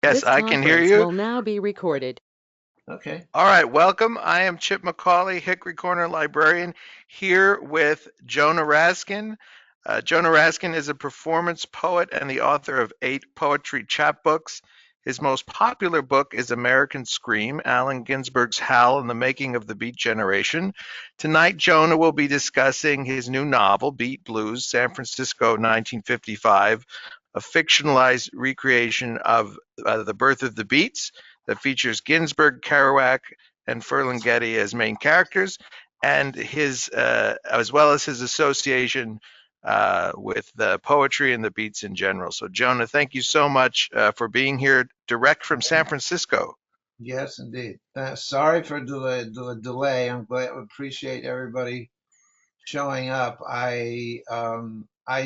Yes, This I can hear conference you. will now be recorded. Okay. All right, welcome. I am Chip McCauley, Hickory Corner librarian, here with Jonah Raskin. Jonah Raskin is a performance poet and the author of 8 poetry chapbooks. His most popular book is American Scream, Allen Ginsberg's Howl and the Making of the Beat Generation. Tonight, Jonah will be discussing his new novel, Beat Blues, San Francisco, 1955, a fictionalized recreation of the birth of the Beats that features Ginsberg, Kerouac, and Ferlinghetti as main characters, and his as well as his association with the poetry and the beats in general. So, Jonah, thank you so much for being here, direct from San Francisco. Yes, indeed. Sorry for the delay. I'm glad, appreciate everybody showing up. I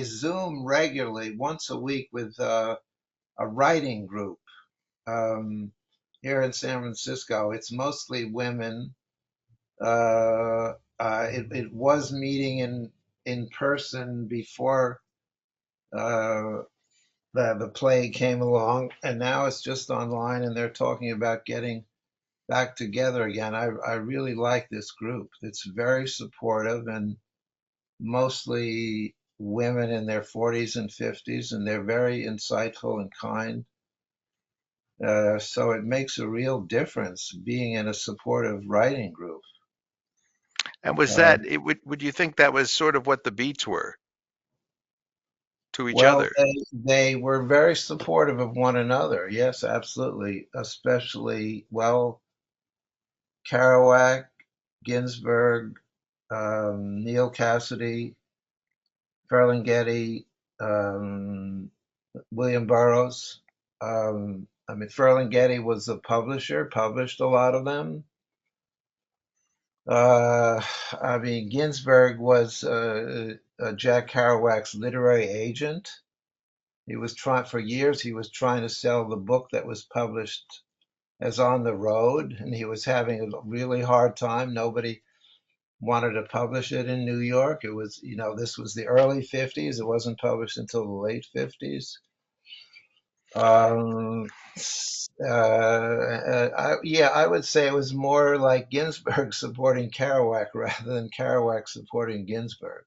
Zoom regularly once a week with a writing group um, here in San Francisco. It's mostly women. It was meeting in person before uh, the plague came along, and now it's just online, and they're talking about getting back together again. I really like this group. It's very supportive and mostly women in their 40s and 50s, and they're very insightful and kind. So it makes a real difference being in a supportive writing group. And was Uh, that, would you think that was sort of what the beats were to each well, other? they were very supportive of one another. Yes, absolutely. Especially, well, Kerouac, Ginsberg, Neil Cassidy, Ferlinghetti, um, William Burroughs. I mean, Ferlinghetti was a publisher, published a lot of them. Uh, I mean, Ginsberg was Jack Kerouac's literary agent. He was trying for years. He was trying to sell the book that was published as On the Road, and he was having a really hard time. Nobody wanted to publish it in New York. It was, this was the early 50s. It wasn't published until the late 50s. Um, yeah, I would say it was more like Ginsberg supporting Kerouac rather than Kerouac supporting Ginsberg.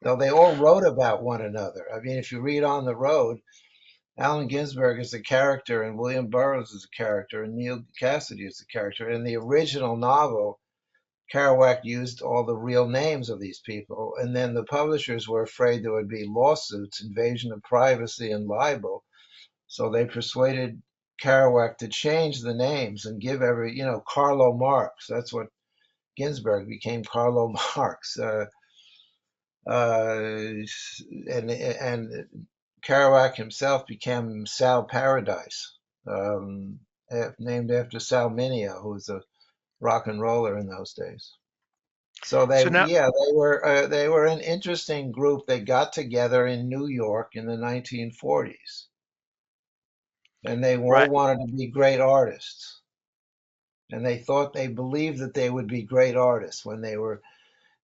Though they all wrote about one another. I mean, if you read On the Road, Allen Ginsberg is a character, and William Burroughs is a character, and Neil Cassidy is a character. In the original novel, Kerouac used all the real names of these people, and then the publishers were afraid there would be lawsuits, invasion of privacy, and libel. So they persuaded Kerouac to change the names and give Carlo Marx. That's what Ginsberg became, Carlo Marx. And Kerouac himself became Sal Paradise, um, named after Sal Mineo, who was a rock and roller in those days. So So now, they were an interesting group. They got together in New York in the 1940s, and they all right. wanted to be great artists. And they believed that they would be great artists when they were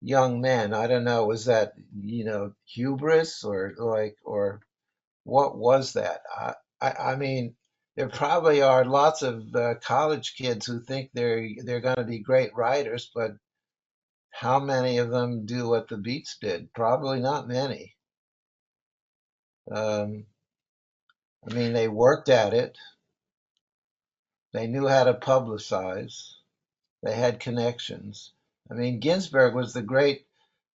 young men. I don't know, was that, hubris or what was that? I mean, there probably are lots of college kids who think they're going to be great writers, but how many of them do what the Beats did? Probably not many. Um, I mean, they worked at it. They knew how to publicize. They had connections. I mean, Ginsberg was the great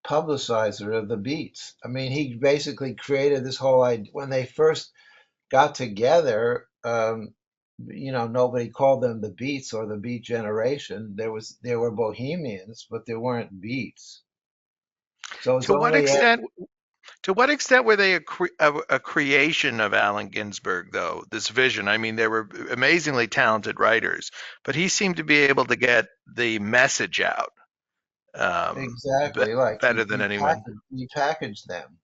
publicizer of the Beats. I mean, he basically created this whole idea. When they first got together, nobody called them the Beats or the Beat Generation. There were bohemians, but there weren't Beats. So it's To what only extent To what extent were they a creation of Allen Ginsberg, though, this vision? I mean, they were amazingly talented writers, but he seemed to be able to get the message out exactly like better than anyone. he packaged them,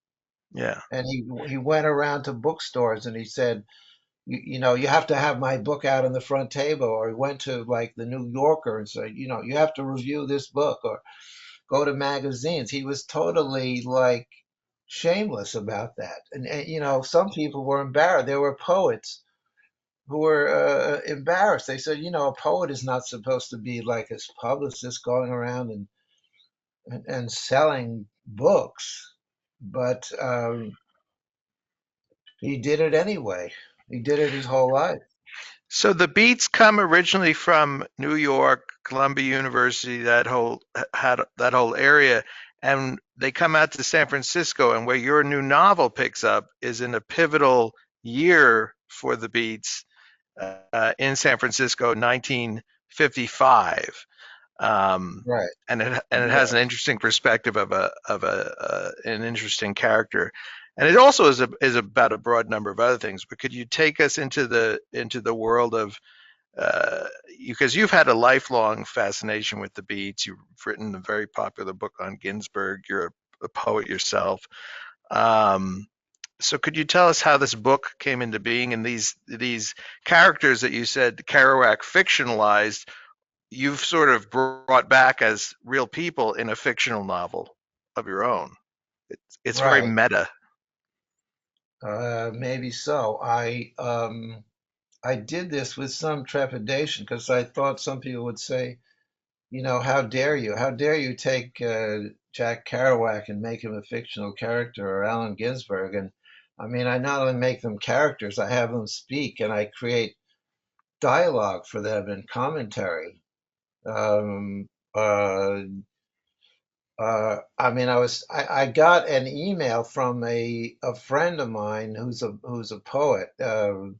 Yeah. and he went around to bookstores and he said, you have to have my book out on the front table. Or he went to like the New Yorker and said, you have to review this book or go to magazines. He was totally like shameless about that. And some people were embarrassed. There were poets who were embarrassed. They said, a poet is not supposed to be like a publicist going around and selling books, but he did it anyway. He did it his whole life. So the beats come originally from New York, Columbia University, that whole area, and they come out to San Francisco. And where your new novel picks up is in a pivotal year for the beats in San Francisco, 1955. Right. And it has an Yes. interesting perspective of an interesting character, and it also is about a broad number of other things. But could you take us into the world of because you've had a lifelong fascination with the Beats. You've written a very popular book on Ginsberg. You're a poet yourself. Um, so could you tell us how this book came into being and these characters that you said Kerouac fictionalized, you've sort of brought back as real people in a fictional novel of your own. It's very Right. meta. Maybe so. I did this with some trepidation because I thought some people would say, how dare you? How dare you take Jack Kerouac and make him a fictional character, or Allen Ginsberg? And I mean, I not only make them characters, I have them speak and I create dialogue for them and commentary. Um, uh, I mean, I got an email from a friend of mine who's a poet, and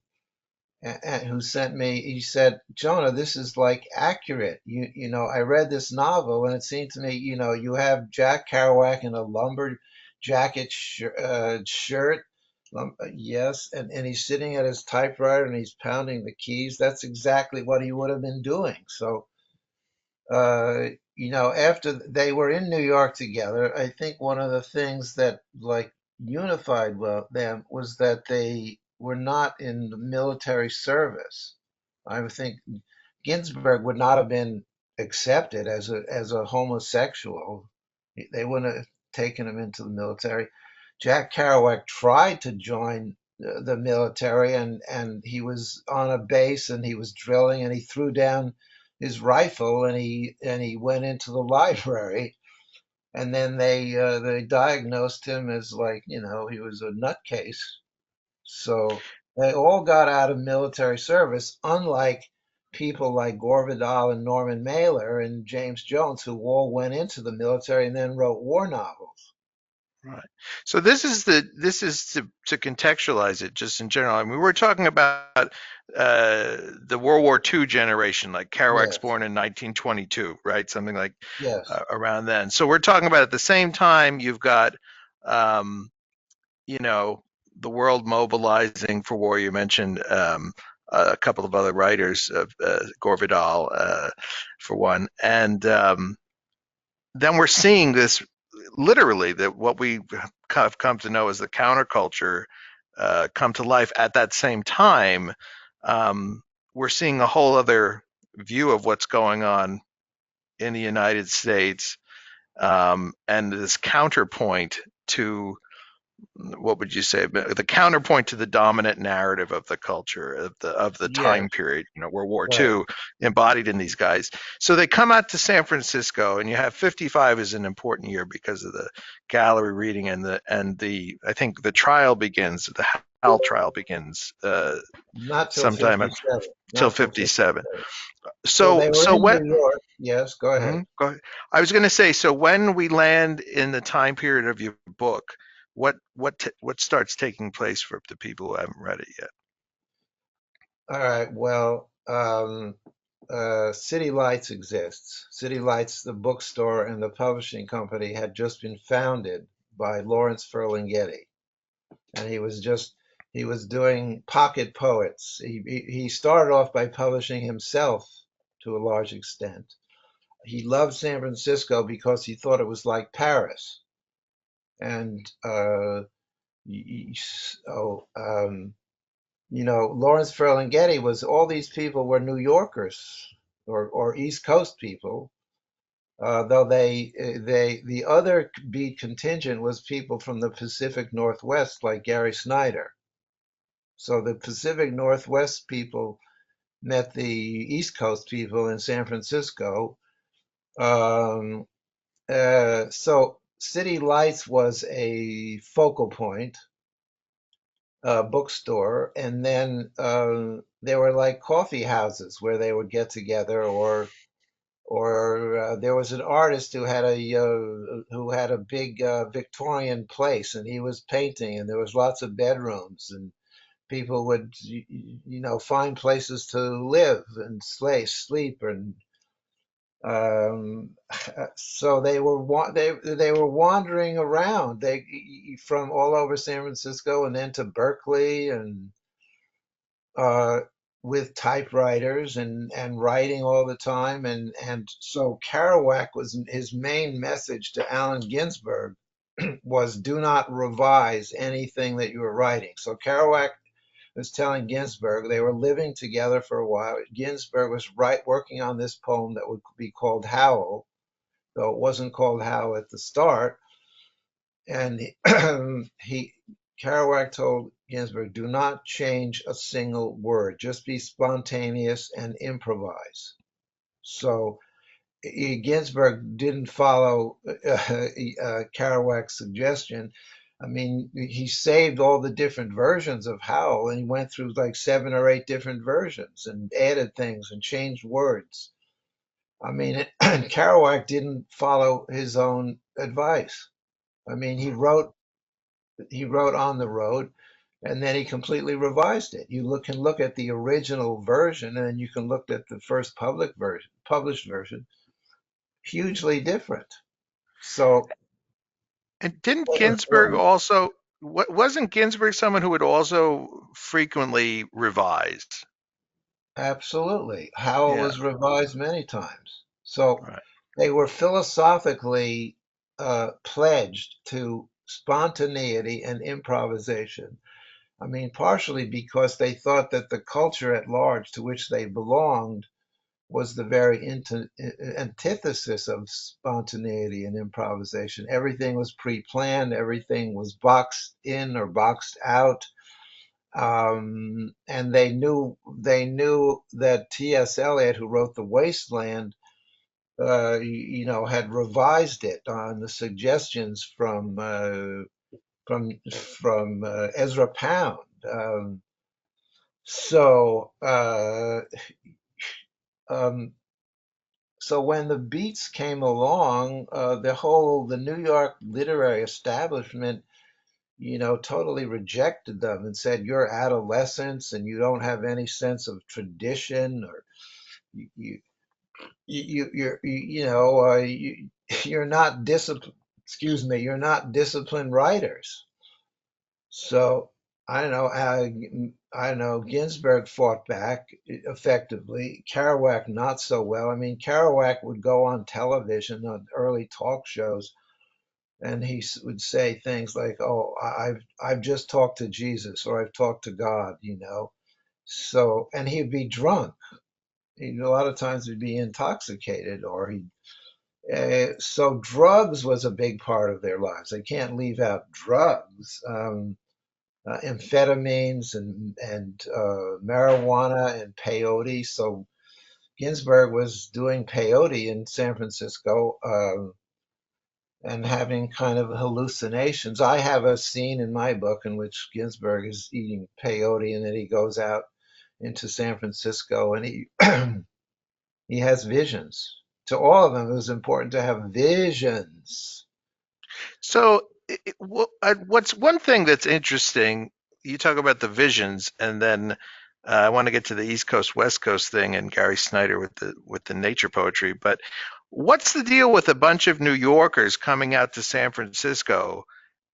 who sent me. He said, Jonah, this is like accurate. I read this novel and it seemed to me, you have Jack Kerouac in a lumber jacket shirt. Yes, and he's sitting at his typewriter and he's pounding the keys. That's exactly what he would have been doing. So uh, after they were in New York together, I think one of the things that like unified them was that they were not in the military service. I think Ginsberg would not have been accepted as a homosexual. They wouldn't have taken him into the military. Jack Kerouac tried to join the military, and he was on a base and he was drilling and he threw down his rifle and he went into the library, and then they diagnosed him as, like, he was a nutcase. So they all got out of military service, unlike people like Gore Vidal and Norman Mailer and James Jones, who all went into the military and then wrote war novels. Right. So this is to contextualize it just in general. I mean, we're talking about the World War II generation, like Kerouac's Yes, born in 1922, right? Something like yes, around then. So we're talking about at the same time you've got um, you know, the world mobilizing for war. You mentioned a couple of other writers, Gore Vidal, for one, and then we're seeing this literally that what we have come to know as the counterculture come to life at that same time. Um, we're seeing a whole other view of what's going on in the United States, and this counterpoint to what would you say the counterpoint to the dominant narrative of the culture of the yes, time period, World War right. II, embodied in these guys. So they come out to San Francisco, and you have 55 is an important year because of the gallery reading and the I think the trial begins, the Hal trial begins Not till sometime 57. till Not till 57. 57. So so they were so in when New York. Yes, go ahead. Go ahead. I was going to say, so when we land in the time period of your book, what starts taking place for the people who haven't read it yet? All right. Well, City Lights exists. City Lights, the bookstore and the publishing company, had just been founded by Lawrence Ferlinghetti, and he was doing pocket poets. He started off by publishing himself to a large extent. He loved San Francisco because he thought it was like Paris, and so Lawrence Ferlinghetti was all these people were New Yorkers or East Coast people, though the other beat contingent was people from the Pacific Northwest like Gary Snyder. So the Pacific Northwest people met the East Coast people in San Francisco. Um, so City Lights was a focal point, bookstore, and then there were like coffee houses where they would get together, or there was an artist who had a big Victorian place, and he was painting, and there was lots of bedrooms, and people would find places to live and sleep, and um, so they were wandering around from all over San Francisco and then to Berkeley, and uh, with typewriters and writing all the time, and so Kerouac was his main message to Allen Ginsberg was do not revise anything that you were writing. So Kerouac was telling Ginsberg, they were living together for a while. Ginsberg was working on this poem that would be called Howl, though it wasn't called Howl at the start. And he Kerouac told Ginsberg, do not change a single word, just be spontaneous and improvise. So Ginsberg didn't follow Kerouac's suggestion. I mean, he saved all the different versions of Howl, and he went through like 7 or 8 different versions and added things and changed words. I mean, Kerouac didn't follow his own advice. I mean, he wrote on the road, and then he completely revised it. Can look at the original version, and then you can look at the first published version, hugely different. So, And didn't Ginsburg also, wasn't Ginsburg someone who would also frequently revise? absolutely, Howell Yeah, was revised many times. So right. they were philosophically pledged to spontaneity and improvisation. I mean, partially because they thought that the culture at large to which they belonged was the very antithesis of spontaneity and improvisation. Everything was pre-planned, everything was boxed in or boxed out, and they knew that T.S. Eliot, who wrote *The Wasteland*, had revised it on the suggestions from Ezra Pound. So um, so when the Beats came along, the New York literary establishment, totally rejected them and said, "You're adolescents and you don't have any sense of tradition, or you, you, you're not disciplined. Excuse me, you're not disciplined writers." So I don't know. Ginsberg fought back effectively. Kerouac not so well. I mean, Kerouac would go on television on early talk shows, and he would say things like, "Oh, I've just talked to Jesus, or I've talked to God," So, and he'd be drunk. A lot of times he'd be intoxicated, or he. So drugs was a big part of their lives. They can't leave out drugs. Amphetamines and marijuana and peyote. So Ginsberg was doing peyote in San Francisco, and having kind of hallucinations. I have a scene in my book in which Ginsberg is eating peyote, and then he goes out into San Francisco, and he he has visions. To all of them, it was important to have visions. So, what's one thing that's interesting? You talk about the visions, and then I want to get to the East Coast West Coast thing and Gary Snyder with the nature poetry. But what's the deal with a bunch of New Yorkers coming out to San Francisco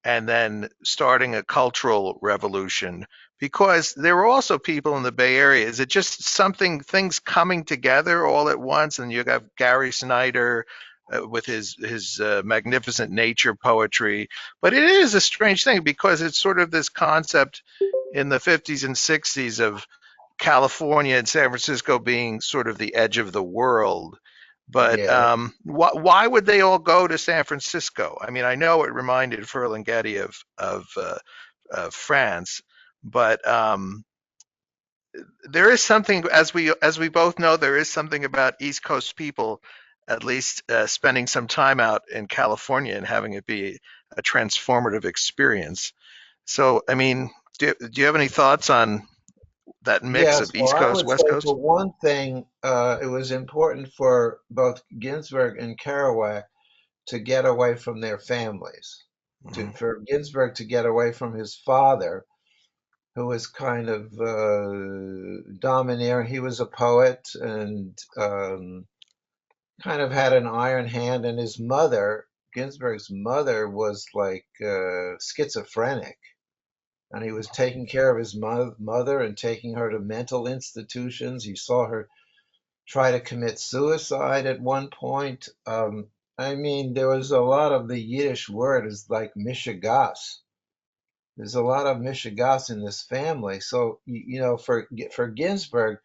and then starting a cultural revolution? Because there were also people in the Bay Area. Is it just things coming together all at once? And you have Gary Snyder with his magnificent nature poetry. But it is a strange thing because it's sort of this concept in the 50s and 60s of California and San Francisco being sort of the edge of the world. But Yeah. why would they all go to San Francisco? I mean, I know it reminded Ferlinghetti of France, But there is something, as we both know, there is something about East Coast people, at least spending some time out in California and having it be a transformative experience. So, I mean, do you have any thoughts on that mix Yes, of well, East I Coast, would West say Coast? for one thing, it was important for both Ginsberg and Kerouac to get away from their families, Hmm. for Ginsberg to get away from his father, who was kind of domineering. He was a poet and kind of had an iron hand, and his mother, Ginsberg's mother, was like schizophrenic, and he was taking care of his mother and taking her to mental institutions. He saw her try to commit suicide at one point. I mean, there was a lot of the Yiddish word is like mishigas. There's a lot of mishigas in this family. So, for Ginsberg,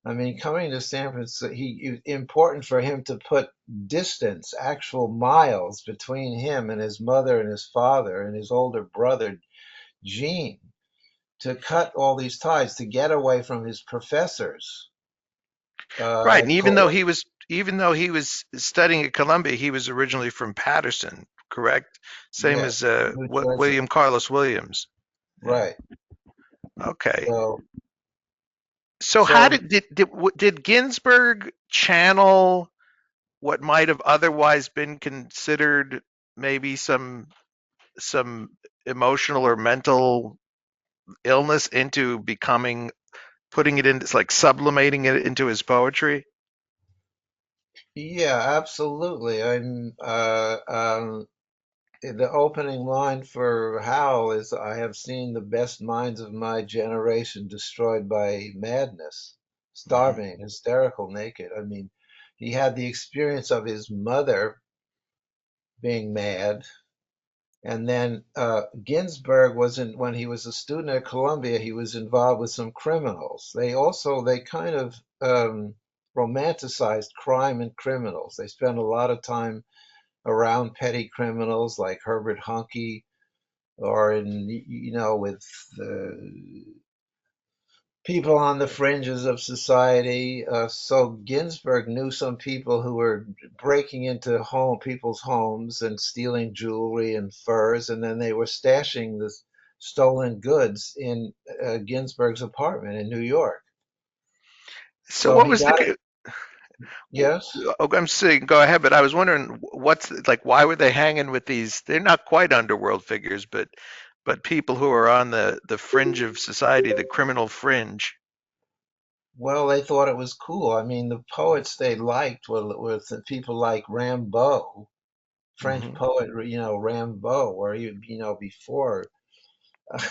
I mean, coming to San Francisco, it was important for him to put distance, actual miles between him and his mother and his father and his older brother, Gene, to cut all these ties, to get away from his professors Right, and at Columbia. even though he was studying at Columbia, he was originally from Patterson, correct? Same as Yes, New Jersey. William Carlos Williams. Yeah. Right. Okay. So, So how so did Ginsburg channel what might have otherwise been considered maybe some emotional or mental illness into becoming putting it into like sublimating it into his poetry? yeah, absolutely. The opening line for Howl is, "I have seen the best minds of my generation destroyed by madness, Hmm. starving, hysterical, naked." I mean, he had the experience of his mother being mad. And then Ginsberg when he was a student at Columbia, he was involved with some criminals. They kind of romanticized crime and criminals. They spent a lot of time around petty criminals like Herbert Huncke, or with people on the fringes of society. So Ginsberg knew some people who were breaking into people's homes and stealing jewelry and furs, and then they were stashing the stolen goods in Ginsberg's apartment in New York. So So what he was got, the yes. Oh, I'm saying go ahead, but I was wondering what's like why were they hanging with these? They're not quite underworld figures, but people who are on the fringe of society, the criminal fringe. Well, they thought it was cool. I mean, the poets they liked were the people like Rimbaud, French Hmm. poet, Rimbaud, or before.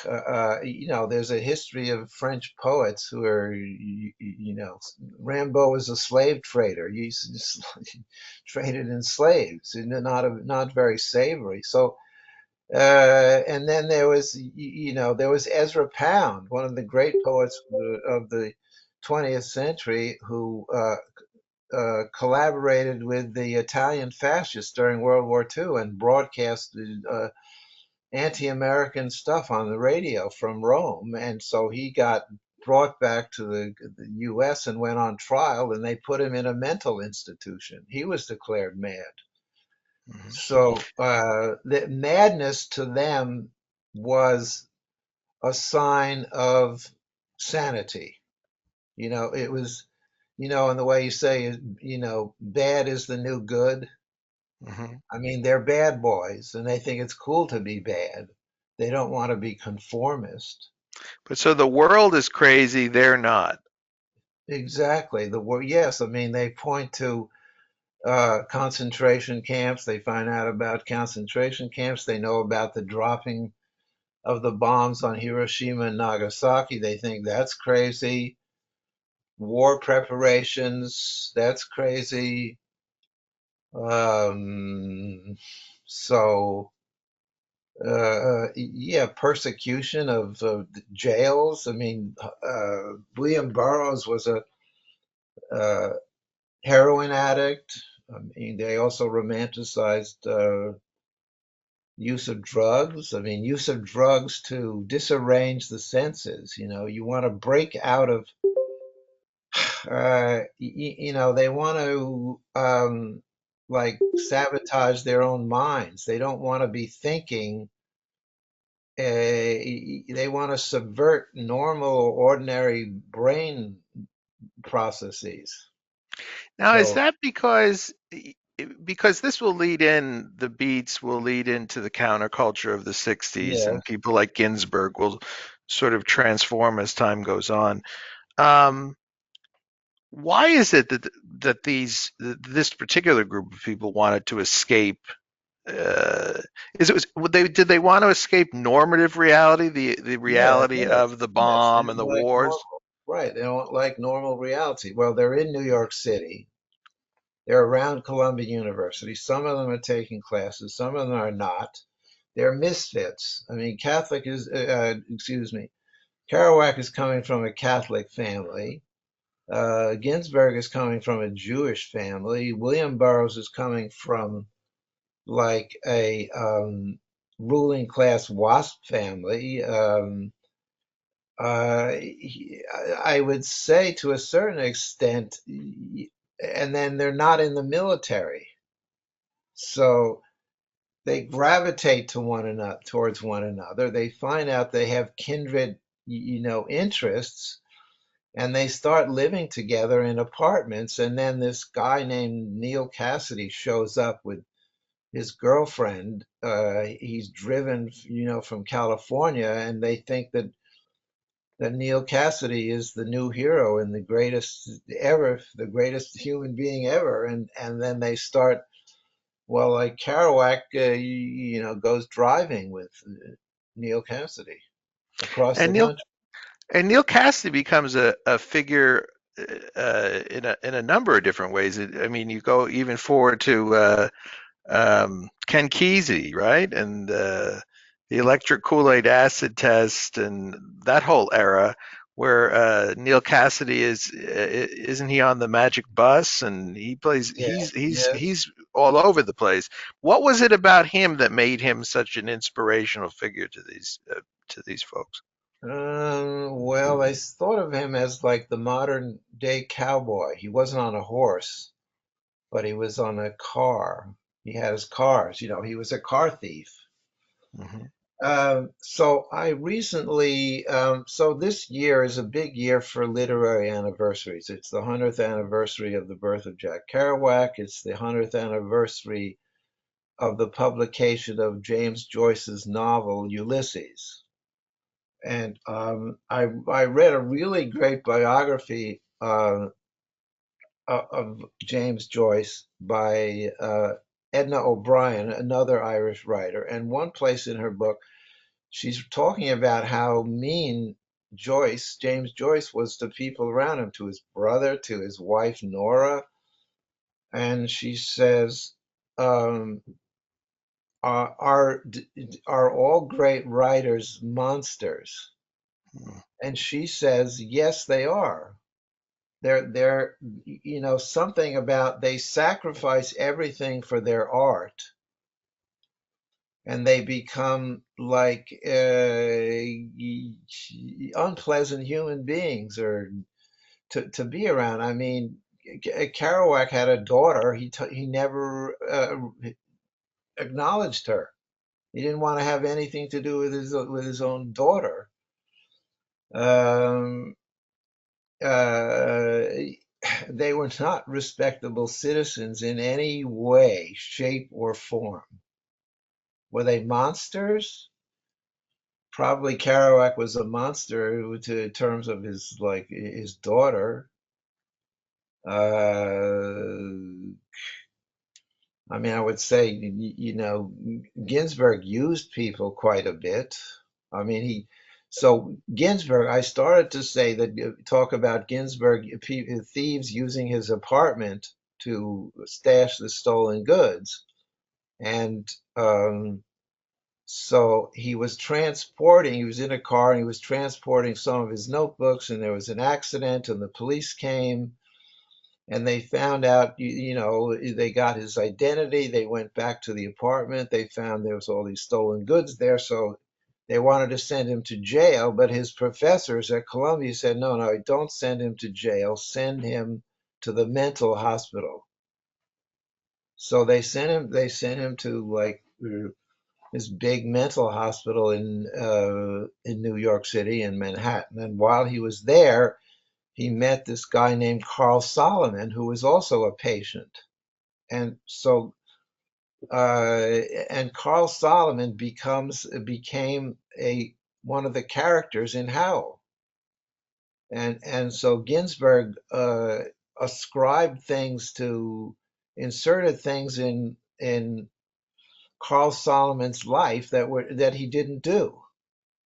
There's a history of French poets who are, Rimbaud was a slave trader. He traded in slaves, and not very savory. So, and then there was Ezra Pound, one of the great poets of the 20th century, who collaborated with the Italian fascists during World War II and broadcasted anti-American stuff on the radio from Rome. And so he got brought back to the US and went on trial, and they put him in a mental institution. He was declared mad. Hmm. So the madness to them was a sign of sanity. It was, in the way you say, bad is the new good. Hmm. I mean, they're bad boys and they think it's cool to be bad. They don't want to be conformist. But so the world is crazy, they're not. Exactly. Yes, I mean, they point to concentration camps. They find out about concentration camps. They know about the dropping of the bombs on Hiroshima and Nagasaki. They think that's crazy. War preparations, that's crazy. Um, so yeah, persecution of jails. I mean, William Burroughs was a uh, heroin addict. I mean, they also romanticized use of drugs. I mean, use of drugs to disarrange the senses. You want to break out of, they want to like sabotage their own minds. They don't want to be thinking. They want to subvert normal or ordinary brain processes. Now, is So, that because this will lead in the beats will lead into the counterculture of the 60s, and yes, people like Ginsberg will sort of transform as time goes on. Um, why is it that this particular group of people wanted to escape? Uh, did they want to escape normative reality, the yeah, reality yes, of the yes. They bomb and don't the like wars? normal, right? They don't like normal reality. Well, they're in New York City. They're around Columbia University. Some of them are taking classes. Some of them are not. They're misfits. I mean, excuse me, Kerouac is coming from a Catholic family. Ginsberg is coming from a Jewish family. William Burroughs is coming from like a ruling class WASP family. I would say to a certain extent, and then they're not in the military. So they gravitate to one another, towards one another. They find out they have kindred, interests, and they start living together in apartments. And then this guy named Neil Cassidy shows up with his girlfriend. He's driven, from California, and they think that Neil Cassidy is the new hero and the greatest ever, the greatest human being ever. And then they start, well, like Kerouac, goes driving with Neil Cassidy across And the Neil country. and Neil Cassidy becomes a figure in a number of different ways. I mean, you go even forward to Ken Kesey, right? And the electric Kool-Aid acid test and that whole era where Neil Cassidy isn't he on the magic bus and he plays Yeah, yes. he's all over the place. What was it about him that made him such an inspirational figure to these folks? Well, I thought of him as like the modern day cowboy. He wasn't on a horse, but he was on a car. He had his cars, he was a car thief. Hmm. So I recently, so this year is a big year for literary anniversaries. It's the 100th anniversary of the birth of Jack Kerouac. It's the 100th anniversary of the publication of James Joyce's novel Ulysses. And I read a really great biography of James Joyce by Edna O'Brien, another Irish writer. And one place in her book, she's talking about how mean James Joyce, was to people around him, to his brother, to his wife Nora. And she says, um, are all great writers monsters? And she says, yes, they are. They're, something about they sacrifice everything for their art, and they become like unpleasant human beings or to be around. I mean, Kerouac had a daughter. He never acknowledged her. He didn't want to have anything to do with his own daughter. Um, uh, they were not respectable citizens in any way, shape, or form. Were they monsters? Probably Kerouac was a monster to terms of his daughter. Uh, I mean, I would say, Ginsberg used people quite a bit. I mean, so Ginsberg, I started to say that, talk about Ginsberg, thieves using his apartment to stash the stolen goods. And so he was in a car and he was transporting some of his notebooks, and there was an accident, and the police came and they found out, they got his identity. They went back to the apartment. They found there was all these stolen goods there. So they wanted to send him to jail, but his professors at Columbia said, no, no, don't send him to jail. Send him to the mental hospital. So they sent him to like this big mental hospital in New York City in Manhattan. And while he was there, he met this guy named Carl Solomon, who was also a patient. And so, and Carl Solomon became a one of the characters in Howl. And so Ginsberg ascribed things to inserted things in Carl Solomon's life that he didn't do.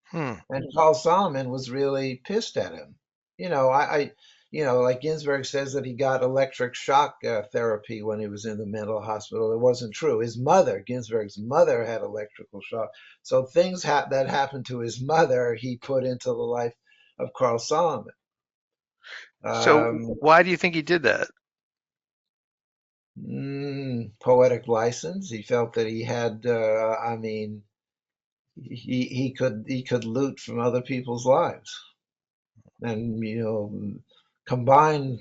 Hmm. And Carl Solomon was really pissed at him. Like Ginsberg says that he got electric shock therapy when he was in the mental hospital. It wasn't true. His mother, Ginsberg's mother, had electrical shock. So things that happened to his mother, he put into the life of Carl Solomon. So Um, why do you think he did that? Poetic license. He felt that he had. I mean, he could loot from other people's lives, and combine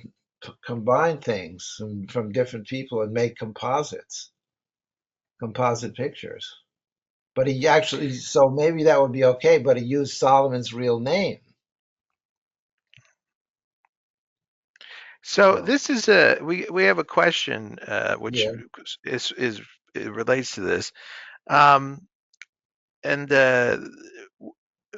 combine things from different people and make composite pictures. But he actually, so maybe that would be okay, but he used Solomon's real name. So So this is a we have a question which yeah, is it relates to this. Um, and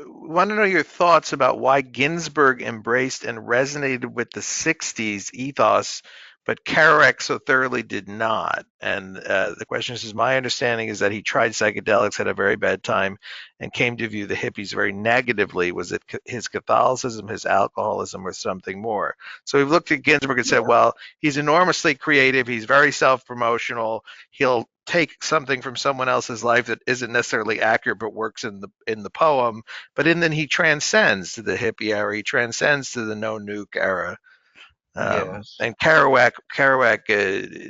want to know your thoughts about why Ginsberg embraced and resonated with the 60s ethos, but Kerouac so thoroughly did not. And the question is, my understanding is that he tried psychedelics, had a very bad time, and came to view the hippies very negatively. Was it his Catholicism, his alcoholism, or something more? So we've looked at Ginsberg and said, yeah, well, he's enormously creative, he's very self promotional, he'll take something from someone else's life that isn't necessarily accurate but works in the poem, but then he transcends to the hippie era. He transcends to the no nuke era. yes. And Kerouac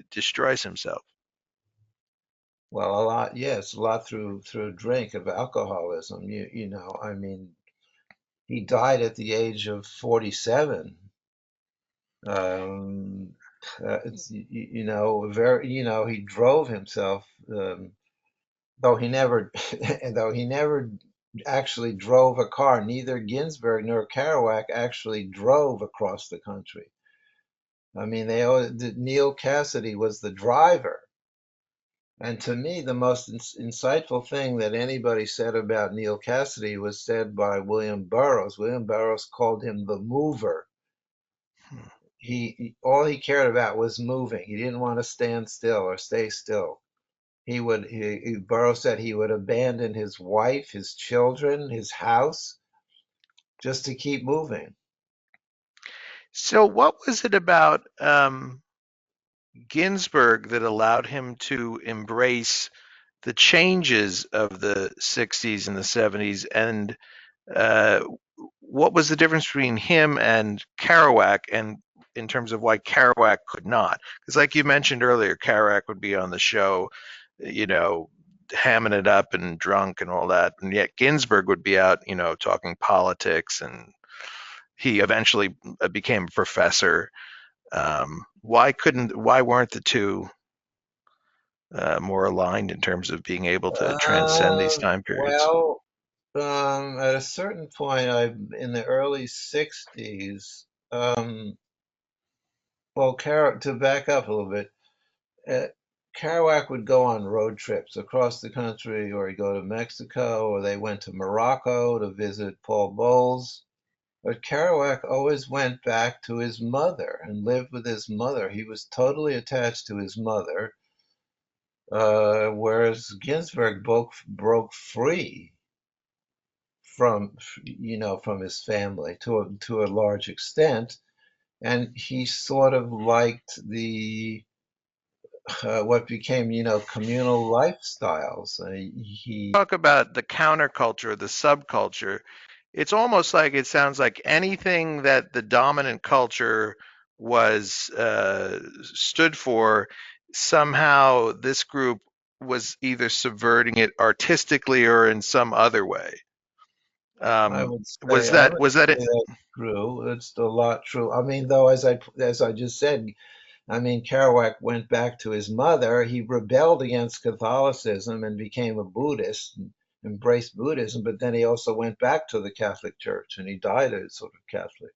destroys himself. Well, a lot, yes, a lot through drink of alcoholism. I mean, he died at the age of 47. Um, very, he drove himself, though he never, though he never actually drove a car. Neither Ginsberg nor Kerouac actually drove across the country. I mean, Neil Cassidy was the driver. And to me, the most insightful thing that anybody said about Neil Cassidy was said by William Burroughs. William Burroughs called him the mover. All he cared about was moving. He didn't want to stand still or stay still. Burroughs said he would abandon his wife, his children, his house, just to keep moving. So, what was it about Ginsberg that allowed him to embrace the changes of the 60s and the 70s? And uh, what was the difference between him and Kerouac, and in terms of why Kerouac could not? Because, like you mentioned earlier, Kerouac would be on the show, you know, hamming it up and drunk and all that, and yet Ginsberg would be out, talking politics, and he eventually became a professor. Why weren't the two more aligned in terms of being able to transcend these time periods? Well, at a certain point, in the early '60s, well, to back up a little bit, uh, Kerouac would go on road trips across the country, or he'd go to Mexico, or they went to Morocco to visit Paul Bowles. But Kerouac always went back to his mother and lived with his mother. He was totally attached to his mother, whereas Ginsberg broke free from his family to a large extent, and he sort of liked the what became communal lifestyles. He Talk about the counterculture, the subculture. It's almost like it sounds like anything that the dominant culture was stood for, somehow this group was either subverting it artistically or in some other way. I would Was that say it? that's true. It's a lot true. I mean, though, as I just said, I mean, Kerouac went back to his mother. He rebelled against Catholicism and became a Buddhist, and embraced Buddhism. But then he also went back to the Catholic Church, and he died a sort of Catholic.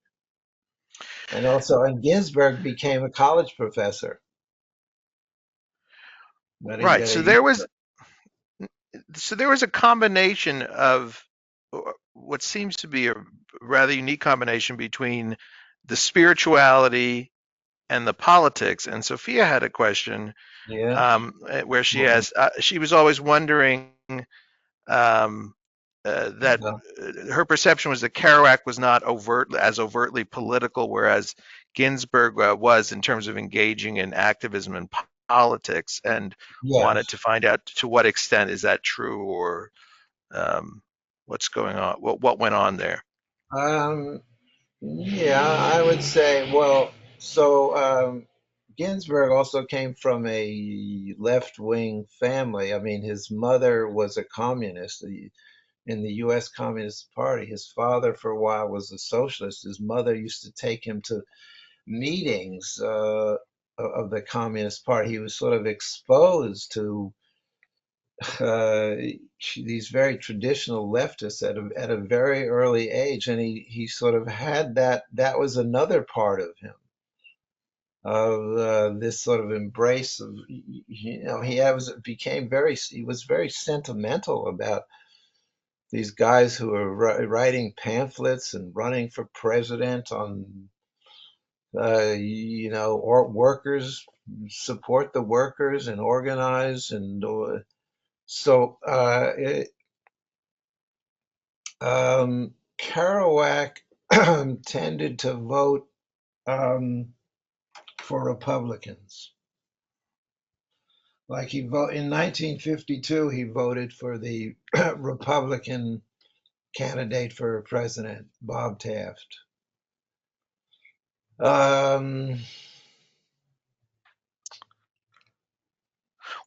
And Ginsberg became a college professor. But he, Right. that he, So there was a combination of what seems to be a rather unique combination between the spirituality and the politics. And Sophia had a question yeah, where she well, asked, she was always wondering um, that well, her perception was that Kerouac was not overtly political, whereas Ginsberg was in terms of engaging in activism and politics, and wanted yes. to find out to what extent is that true, or um, what's going on, what went on there. Um, yeah, I would say, well, so Ginsberg also came from a left-wing family. I mean, his mother was a communist in the U.S. Communist Party. His father, for a while, was a socialist. His mother used to take him to meetings of the Communist Party. He was sort of exposed to uh, these very traditional leftists at a very early age, and he sort of had that. That was another part of him, of this sort of embrace of, he was very sentimental about these guys who were writing pamphlets and running for president on, or workers, support the workers and organize. And so Kerouac tended to vote um, for Republicans. Like he voted in 1952, he voted for the Republican candidate for president, Bob Taft. Um,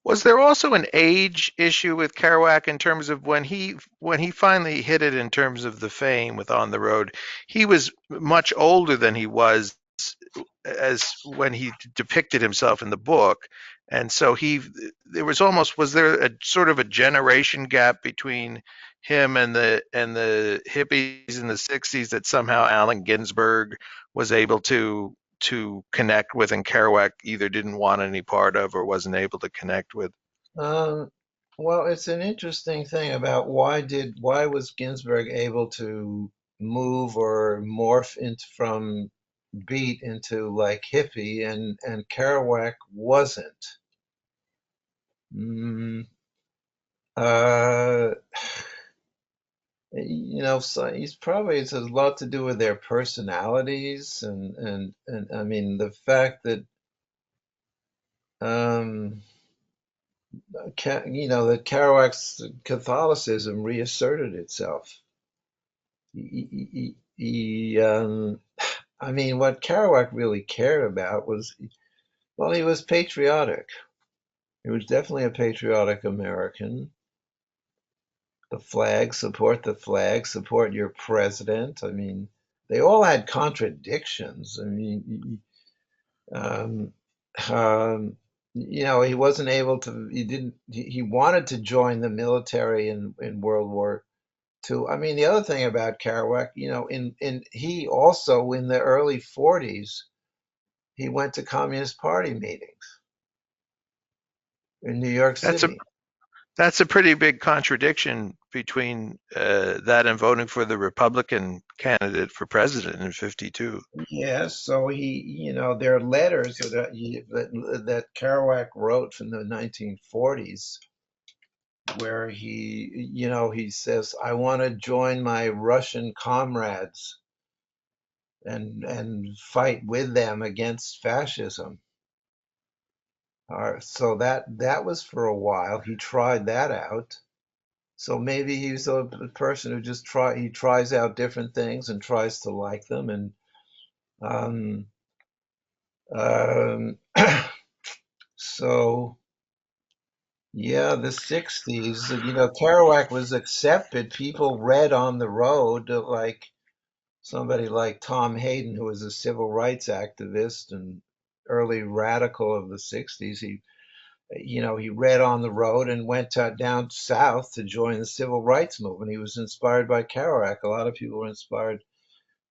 Was there also an age issue with Kerouac in terms of when he finally hit it in terms of the fame with On the Road? He was much older than he was as when he depicted himself in the book, and so he there was almost, was there a sort of a generation gap between him and the hippies in the 60s that somehow Allen Ginsberg was able to connect with, and Kerouac either didn't want any part of or wasn't able to connect with? um, well, it's an interesting thing about why was Ginsberg able to move or morph into from beat into like hippie, and Kerouac wasn't. Mm, uh, so he's probably it's a lot to do with their personalities, and I mean the fact that um, that Kerouac's Catholicism reasserted itself. I mean, what Kerouac really cared about was, well, he was patriotic. He was definitely a patriotic American. The flag, support your president. I mean, they all had contradictions. I mean, um, um, he wasn't able to, he didn't, he wanted to join the military in World War II. I mean, the other thing about Kerouac, he also in the early 40s, he went to Communist Party meetings in New York That's a City. that's a pretty big contradiction between that and voting for the Republican candidate for president in '52. Yes, so there are letters that Kerouac wrote from the 1940s where he says, "I want to join my Russian comrades and fight with them against fascism." So that was for a while. He tried that out. So maybe he's a person who he tries out different things and tries to like them. And um, Um, so yeah, the 60s, Kerouac was accepted. People read on the road, like somebody like Tom Hayden, who was a civil rights activist and early radical of the 60s. He read on the road and went down south to join the civil rights movement. He was inspired by Kerouac. A lot of people were inspired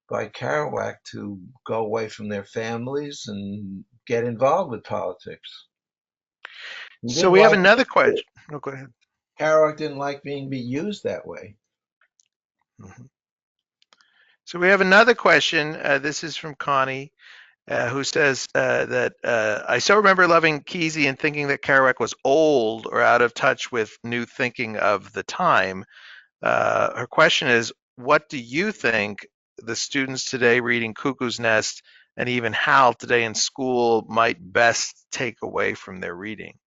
by Kerouac to go away from their families and get involved with politics. He So didn't we have like another question. No, go ahead. Kerouac didn't like being be used that way. Mhm. So we have another question. This is from Connie, who says that I so remember loving Kesey and thinking that Kerouac was old or out of touch with new thinking of the time. Her question is, what do you think the students today reading Cuckoo's Nest and even Hal today in school might best take away from their reading?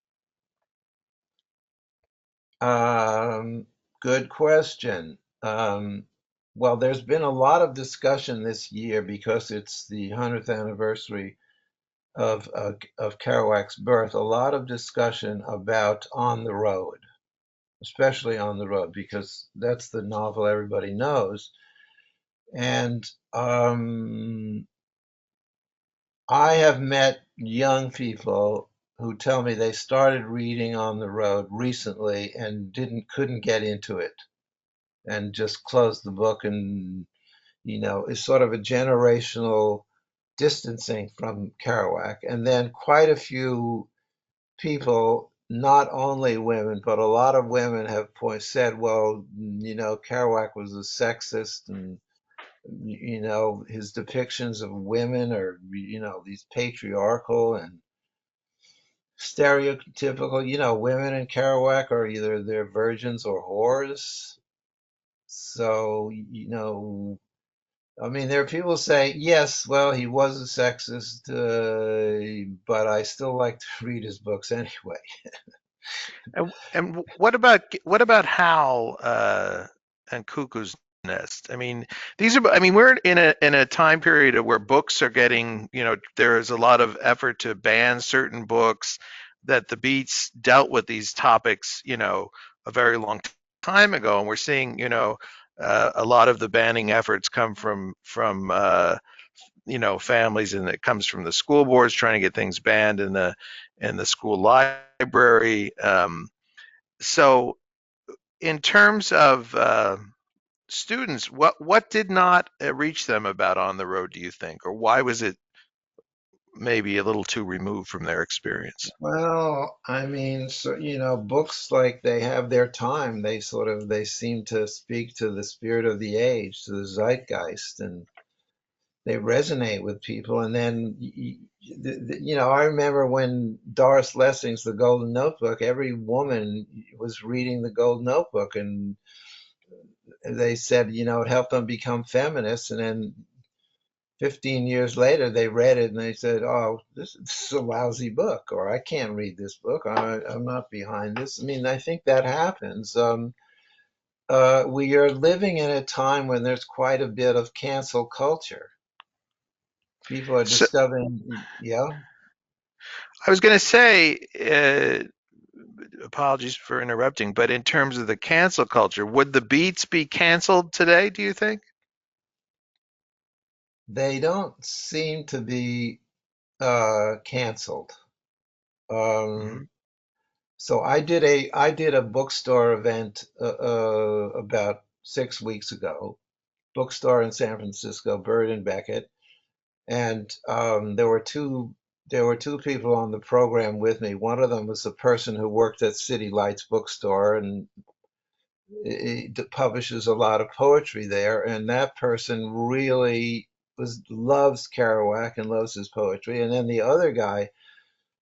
Um, Good question. Well, there's been a lot of discussion this year because it's the 100th anniversary of Kerouac's birth. A lot of discussion about On the Road, especially On the Road, because that's the novel everybody knows. And I have met young people who tell me they started reading On the Road recently and didn't couldn't get into it and just closed the book, and is sort of a generational distancing from Kerouac. And then quite a few people, not only women, but a lot of women have said, well, Kerouac was a sexist, and his depictions of women are, these patriarchal and stereotypical. Women in Kerouac are either they're virgins or whores. So, I mean, there are people who say, yes, well, he was a sexist, but I still like to read his books anyway. And what about Hal and Cuckoo's Nest? I mean, these are. I mean, we're in a time period where books are getting. There is a lot of effort to ban certain books. That the Beats dealt with these topics. A very long time ago, and we're seeing. A lot of the banning efforts come from families, and it comes from the school boards trying to get things banned in the school library. So, in terms of students, what did not reach them about On the Road, do you think, or why was it maybe a little too removed from their experience? Well, I mean, so, books like they have their time. They seem to speak to the spirit of the age, to the zeitgeist, and they resonate with people. And then, I remember when Doris Lessing's The Golden Notebook, every woman was reading The Golden Notebook, and they said, it helped them become feminists. And then 15 years later, they read it and they said, oh, this is a lousy book, or I can't read this book. I'm not behind this. I mean, I think that happens. We are living in a time when there's quite a bit of cancel culture. People are So, discovering, yeah, I was going to say, apologies for interrupting, but in terms of the cancel culture, would the Beats be canceled today, do you think? they don't seem to be canceled. Hmm. Um, so I did a bookstore event about 6 weeks ago, bookstore in San Francisco, Bird and Beckett, and there were two people on the program with me. One of them was a person who worked at City Lights bookstore and it publishes a lot of poetry there, and that person really loves Kerouac and loves his poetry. And then the other guy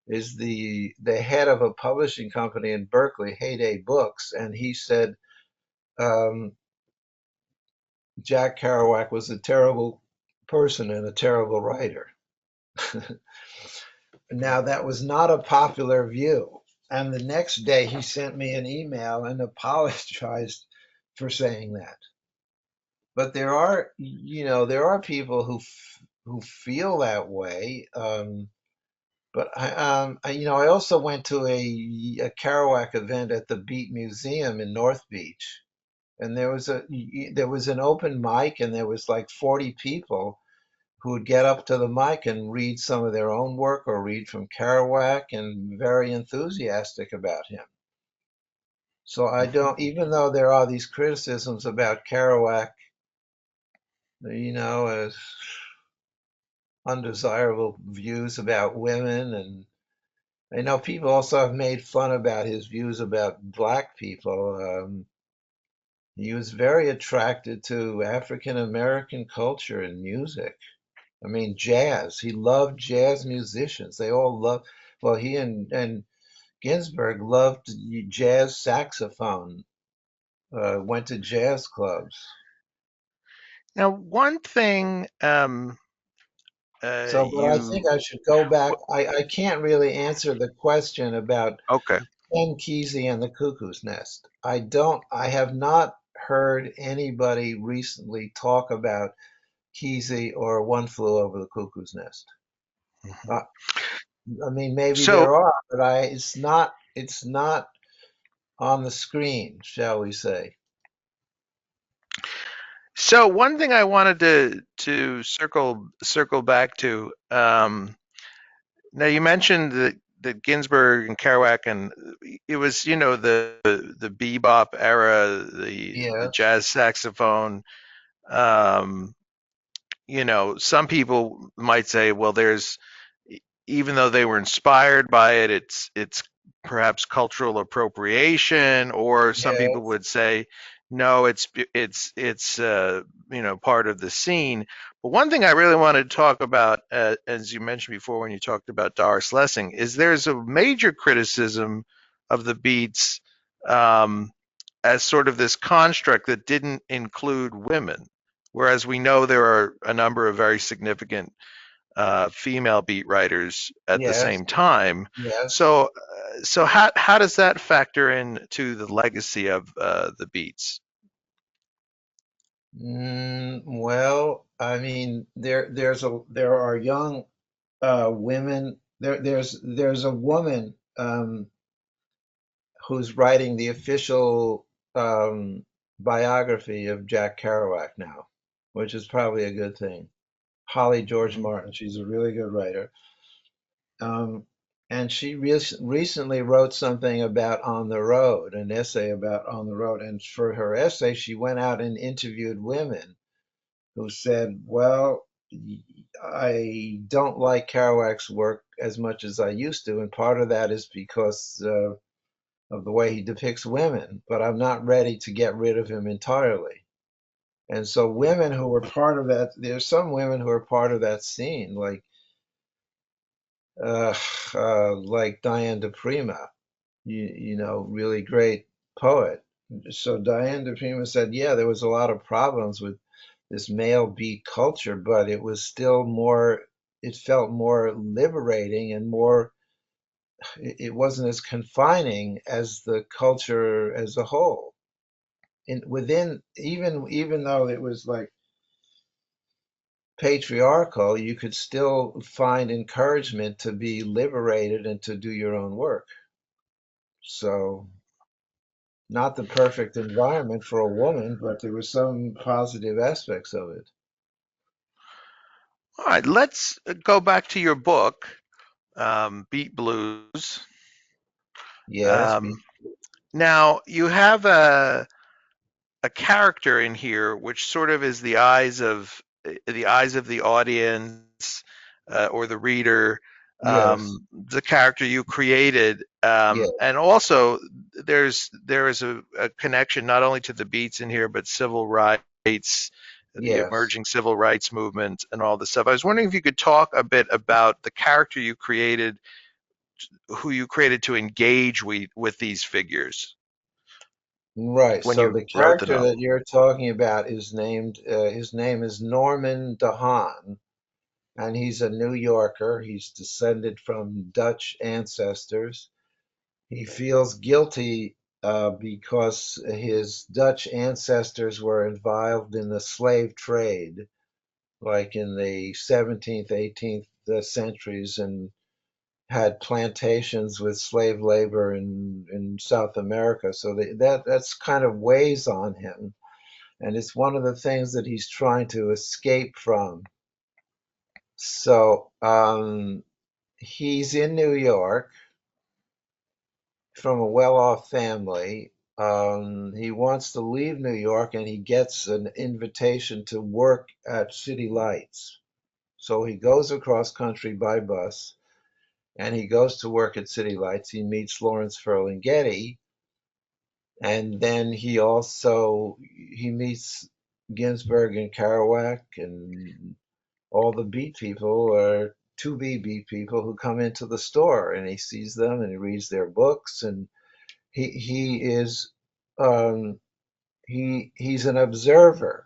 is the head of a publishing company in Berkeley, Heyday Books, and he said um, Jack Kerouac was a terrible person and a terrible writer. Now, that was not a popular view. And the next day, he sent me an email and apologized for saying that. But there are people who feel that way. But I also went to a Kerouac event at the Beat Museum in North Beach, and there was an open mic, and there was like 40 people who would get up to the mic and read some of their own work or read from Kerouac, and very enthusiastic about him. So I Mhm. don't, even though there are these criticisms about Kerouac, as undesirable views about women, and I know people also have made fun about his views about black people. He was very attracted to African American culture and music. I mean, jazz. He loved jazz musicians. They all loved, well, he and Ginsberg loved jazz saxophone, went to jazz clubs. Now, one thing So, but I you think I should go back. I can't really answer the question about okay. Ken Kesey and the Cuckoo's Nest. I have not heard anybody recently talk about Kesey or One Flew Over the Cuckoo's Nest. Mhm. Uh, I mean, maybe So, there are, but it's not on the screen, shall we say. so one thing I wanted to circle back to. Now you mentioned that Ginsberg and Kerouac, and it was the bebop era, the Yes, jazz saxophone. Um, some people might say, well, even though they were inspired by it, it's perhaps cultural appropriation, or some people yes. would say, no, it's part of the scene. But one thing I really wanted to talk about, as you mentioned before when you talked about Doris Lessing, is there's a major criticism of the Beats um, as sort of this construct that didn't include women, whereas we know there are a number of very significant female beat writers at the Yes, same time. yes. So how does that factor into the legacy of the Beats? Well, I mean, there are young women. There's a woman who's writing the official um, biography of Jack Kerouac now, which is probably a good thing. Holly George Mhm. Martin. She's a really good writer. Um, and she recently wrote something about On the Road, an essay about On the Road. And for her essay, she went out and interviewed women who said, well, I don't like Kerouac's work as much as I used to. And part of that is because of the way he depicts women, but I'm not ready to get rid of him entirely. And so, women who were part of that, there's some women who are part of that scene, uh, like Diane de Prima, really great poet. So Diane de Prima said, yeah, there was a lot of problems with this male beat culture, but it felt more liberating and it wasn't as confining as the culture as a whole. And within, even though it was like patriarchal, you could still find encouragement to be liberated and to do your own work. So, not the perfect environment for a woman, but there were some positive aspects of it. All right, let's go back to your book, Beat Blues. Yes, Um, Now you have a character in here which sort of is the eyes of the audience or the reader, yes, the character you created, yes, and also there is a connection not only to the beats in here but civil rights, the yes. emerging civil rights movement, and all this stuff. I was wondering if you could talk a bit about the character you created, who you created to engage with these figures Right. when So you the wrote the character that novel. you're talking about his name is Norman DeHaan, and he's a New Yorker. He's descended from Dutch ancestors. He feels guilty because his Dutch ancestors were involved in the slave trade, like in the 17th, 18th centuries, and had plantations with slave labor in South America. So that's kind of weighs on him. And it's one of the things that he's trying to escape from. So he's in New York from a well-off family. He wants to leave New York and he gets an invitation to work at City Lights. So he goes across country by bus and he goes to work at City Lights. He meets Lawrence Ferlinghetti, and then he meets Ginsberg and Kerouac and all the beat people or to be beat people who come into the store, and he sees them and he reads their books, and he is um, he's an observer.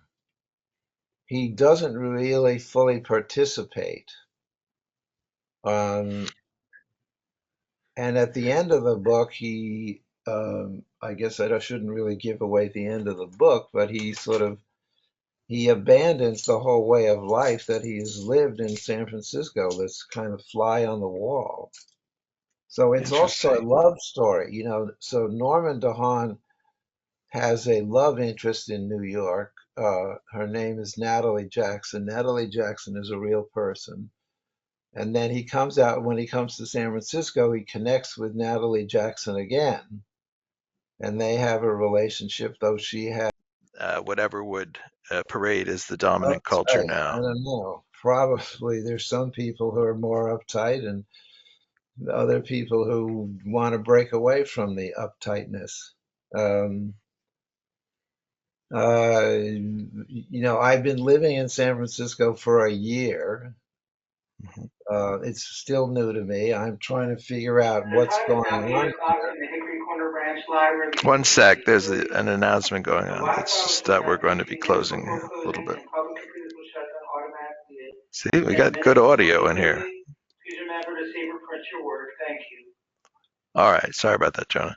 He doesn't really fully participate. Um, and at the end of the book, I guess I shouldn't really give away the end of the book, but he abandons the whole way of life that he's lived in San Francisco, this kind of fly on the wall. So it's also a Interesting. love story, you know. So Norman DeHaan has a love interest in New York. Her name is Natalie Jackson. Natalie Jackson is a real person. And then when he comes to San Francisco, he connects with Natalie Jackson again. And they have a relationship, though she has. Whatever would parade as the dominant culture Uptight. I now. don't know. Probably there's some people who are more uptight and other people who want to break away from the uptightness. Um, I've been living in San Francisco for a year. Mhm. It's still new to me. I'm trying to figure out what's going on here. One sec, there's an announcement going on. It's just that we're going to be closing a little bit. See, we got good audio in here. All right, sorry about that, Jonah.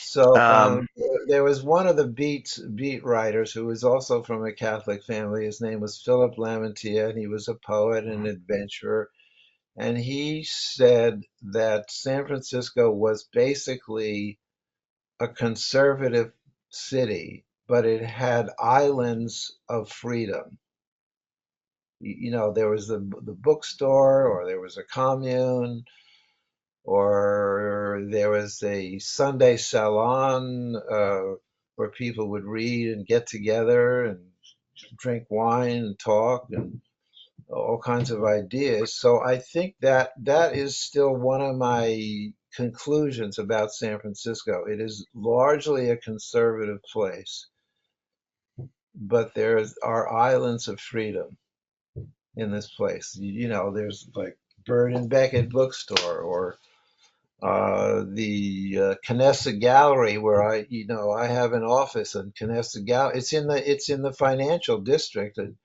So Um, there was one of the beat writers who was also from a Catholic family. His name was Philip Lamantia, and he was a poet and adventurer. And he said that San Francisco was basically a conservative city, but it had islands of freedom. There was the bookstore, or there was a commune, or there was a Sunday salon where people would read and get together and drink wine and talk and all kinds of ideas. So I think that is still one of my conclusions about San Francisco. It is largely a conservative place, but there are islands of freedom in this place. There's like Bird and Beckett bookstore, or the Canessa Gallery, where I have an office in Canessa Gallery. It's in the financial district. And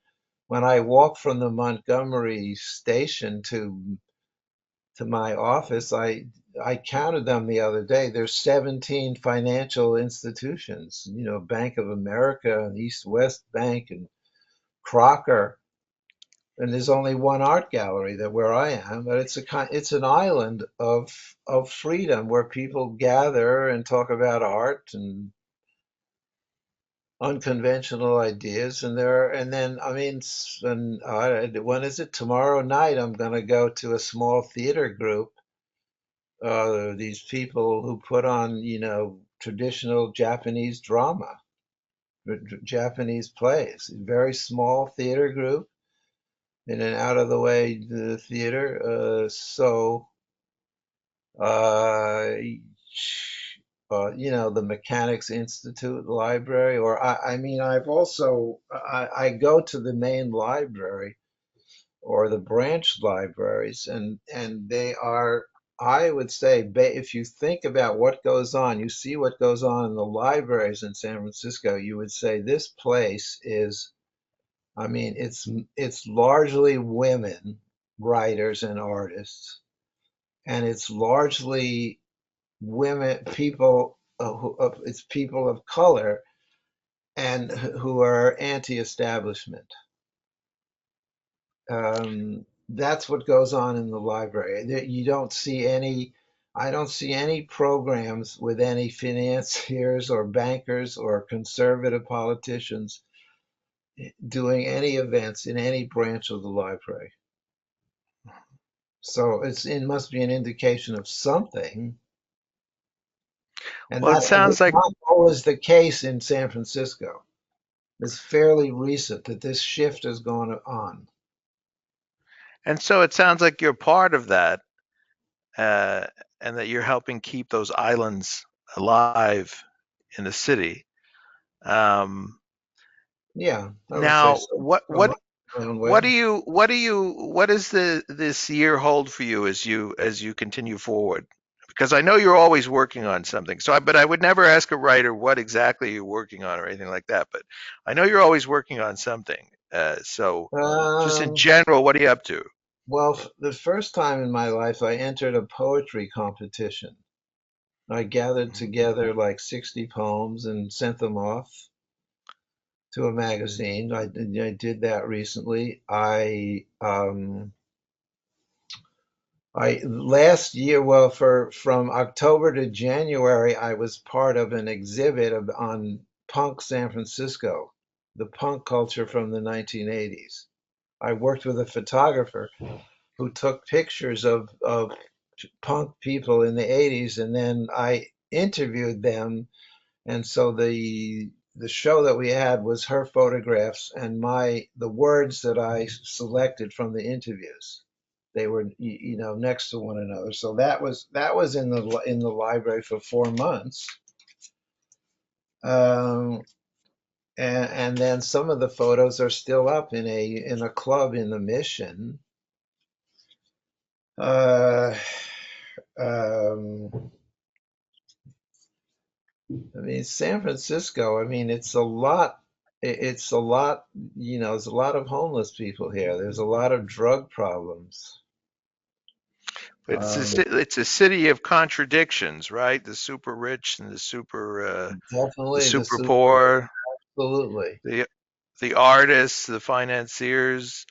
when I walk from the Montgomery station to my office, I counted them the other day. There's 17 financial institutions. Bank of America and East West Bank and Crocker. And there's only one art gallery that where I am, but it's an island of freedom where people gather and talk about art and unconventional ideas. And then I mean, when is it? Tomorrow night, I'm going to go to a small theater group. These people who put on, traditional Japanese drama, Japanese plays. Very small theater group in an out of the way theater. Uh, the Mechanics Institute Library, or I mean, I go to the main library or the branch libraries, and they are, I would say, if you think about what goes on, you see what goes on in the libraries in San Francisco, you would say this place is, I mean, it's largely women writers and artists, and it's largely women, it's people of color and who are anti-establishment. that's what goes on in the library. You don't see any, I don't see any programs with any financiers or bankers or conservative politicians doing any events in any branch of the library. So it must be an indication of something, and Well, it that's sounds like, not always the case in San Francisco. It's fairly recent that this shift has gone on. and so it sounds like you're part of that, uh, and that you're helping keep those islands alive in the city. Um, Yeah, I would say now, so. From my own way. what does this year hold for you as you continue forward? Because I know you're always working on something. But I would never ask a writer what exactly you're working on or anything like that. But I know you're always working on something. So just in Um, general, what are you up to? well, the first time in my life I entered a poetry competition. I gathered together like 60 poems and sent them off to a magazine. I did that recently. I last year, well, for from October to January, I was part of an exhibit on punk San Francisco, the punk culture from the 1980s. I worked with a photographer who took pictures of punk people in the 80s, and then I interviewed them. And so the show that we had was her photographs and the words that I selected from the interviews. They were next to one another. So that was in the library for 4 months. Um, and then some of the photos are still up in a club in the Mission. Uh, um, I mean, San Francisco, I mean, it's a lot, there's a lot of homeless people here. There's a lot of drug problems. But Um, it's a city of contradictions, right? The super rich and the Definitely the super super, poor, absolutely. the the artists, the financiers.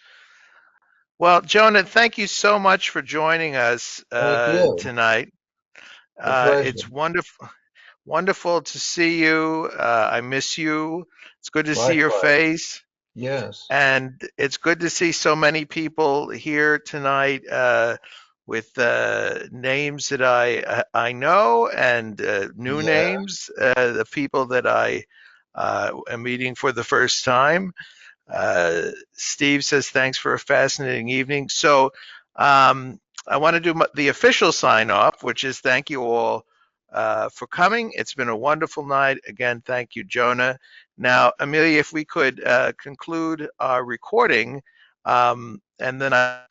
Well, Jonah, thank you so much for joining us Thank you. tonight. A pleasure. It's wonderful to see you. I miss you. It's good to see your Likewise. face. Yes. And it's good to see so many people here tonight with names that I know and new Yeah. names, the people that I am meeting for the first time. Steve says thanks for a fascinating evening. So I want to do the official sign off, which is thank you all for coming. It's been a wonderful night. Again, thank you, Jonah. Now, Amelia, if we could conclude our recording, and then I